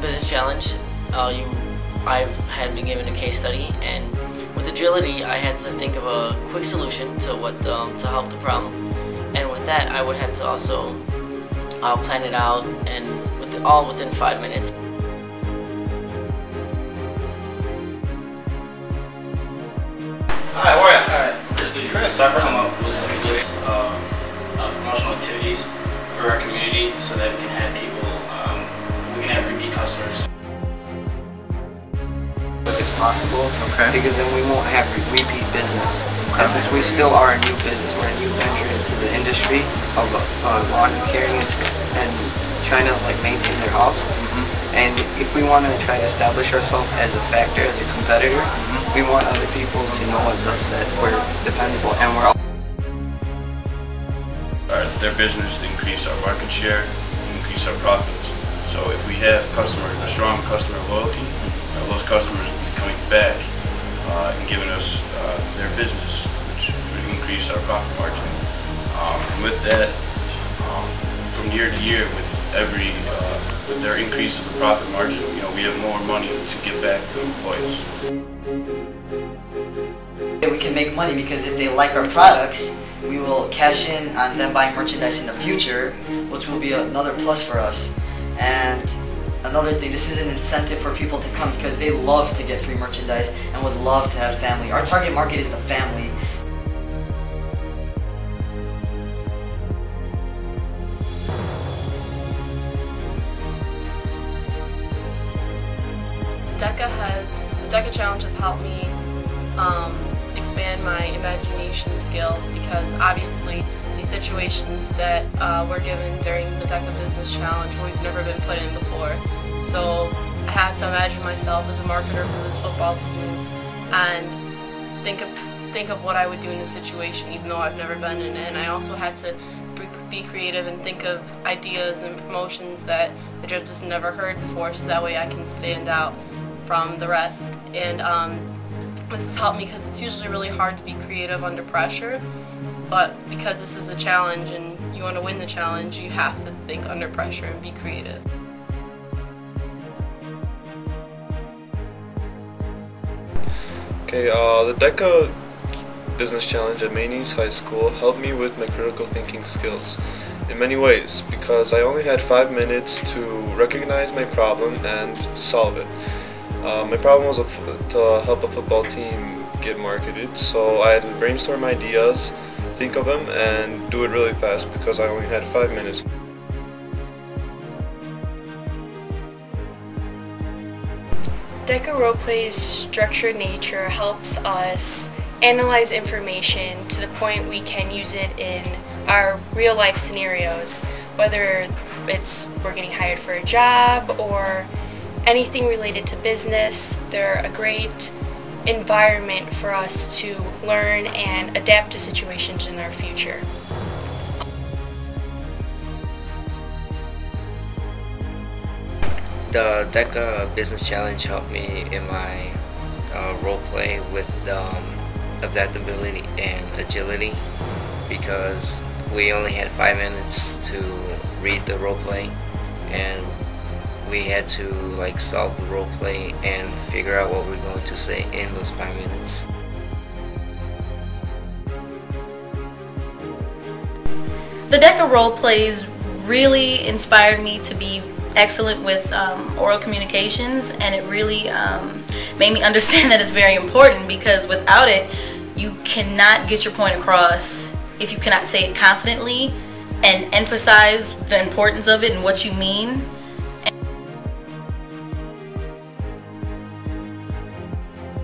Business Challenge, I've had been given a case study, and with agility, I had to think of a quick solution to to help the problem. And with that, I would have to also plan it out, and all within 5 minutes. Hi, how are you? Alright. Just to come up with some just promotional activities for our community so that we can have people, we can have repeat customers. As possible, because then we won't have repeat business. And since we still are a new business, we're a new venture into the industry of lawn caring and trying to maintain their house. And if we want to try to establish ourselves as a factor, as a competitor, we want other people to know as us that we're dependable and we're all their business to increase our market share, increase our profits. So if we have a strong customer loyalty, those customers will be coming back and giving us their business, which would increase our profit margin. And with that, from year to year, with their increase of the profit margin, we have more money to give back to employees. We can make money because if they like our products, we will cash in on them buying merchandise in the future, which will be another plus for us. And another thing, this is an incentive for people to come because they love to get free merchandise and would love to have family. Our target market is the family. The DECA Challenge has helped me expand my imagination skills, because obviously these situations that were given during the DECA Business Challenge we've never been put in before. So I had to imagine myself as a marketer for this football team and think of what I would do in this situation, even though I've never been in it. And I also had to be creative and think of ideas and promotions that the judges never heard before, so that way I can stand out from the rest. And this has helped me because it's usually really hard to be creative under pressure, but because this is a challenge and you want to win the challenge, you have to think under pressure and be creative. Okay, the DECA Business Challenge at Maine East High School helped me with my critical thinking skills in many ways, because I only had 5 minutes to recognize my problem and solve it. My problem was to help a football team get marketed, so I had to brainstorm ideas, think of them, and do it really fast because I only had 5 minutes. DECA Roleplay's structured nature helps us analyze information to the point we can use it in our real life scenarios, whether it's we're getting hired for a job or anything related to business. They're a great environment for us to learn and adapt to situations in our future. The DECA Business Challenge helped me in my role play with adaptability and agility, because we only had 5 minutes to read the role play, and we had to solve the role play and figure out what we're going to say in those 5 minutes. The DECA role plays really inspired me to be excellent with oral communications, and it really made me understand that it's very important, because without it you cannot get your point across if you cannot say it confidently and emphasize the importance of it and what you mean.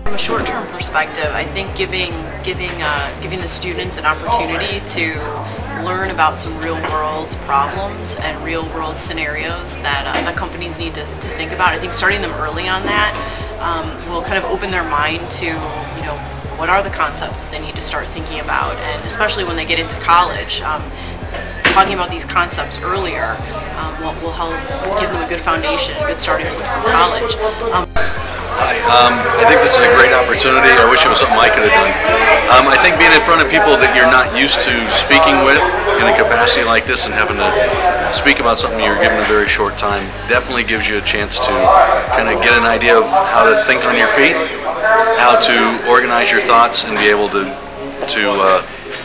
From a short-term perspective, I think giving the students an opportunity to learn about some real-world problems and real-world scenarios that companies need to think about. I think starting them early on that will kind of open their mind to, what are the concepts that they need to start thinking about, and especially when they get into college, talking about these concepts earlier will help give them a good foundation, a good starting point for college. Hi, I think this is a great opportunity. I wish it was something I could have done. I think being in front of people that you're not used to speaking with in a capacity like this and having to speak about something you're given a very short time definitely gives you a chance to kind of get an idea of how to think on your feet, how to organize your thoughts, and be able to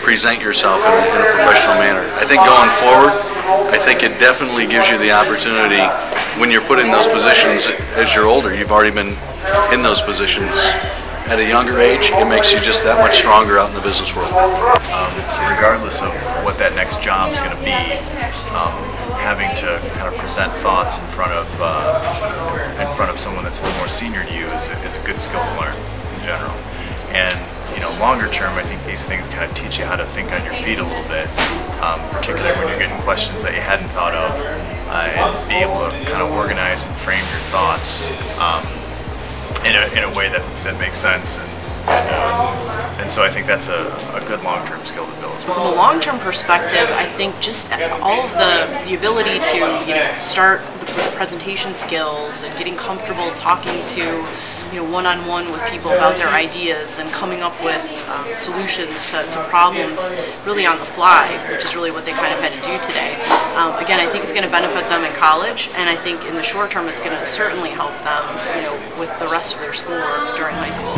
present yourself in a professional manner. I think going forward, I think it definitely gives you the opportunity when you're put in those positions as you're older. You've already been in those positions at a younger age. It makes you just that much stronger out in the business world. So regardless of what that next job is going to be, having to kind of present thoughts in front of someone that's a little more senior to you is a good skill to learn in general. And longer term, I think these things kind of teach you how to think on your feet a little bit, particularly when you're getting questions that you hadn't thought of, and be able to kind of organize and frame your thoughts in a way that makes sense. And so I think that's a good long-term skill to build. From a long-term perspective, I think just all of the ability to start with the presentation skills and getting comfortable talking to one-on-one with people about their ideas and coming up with solutions to problems really on the fly, which is really what they kind of had to do today. Again, I think it's going to benefit them in college, and I think in the short term it's going to certainly help them with the rest of their schoolwork during high school.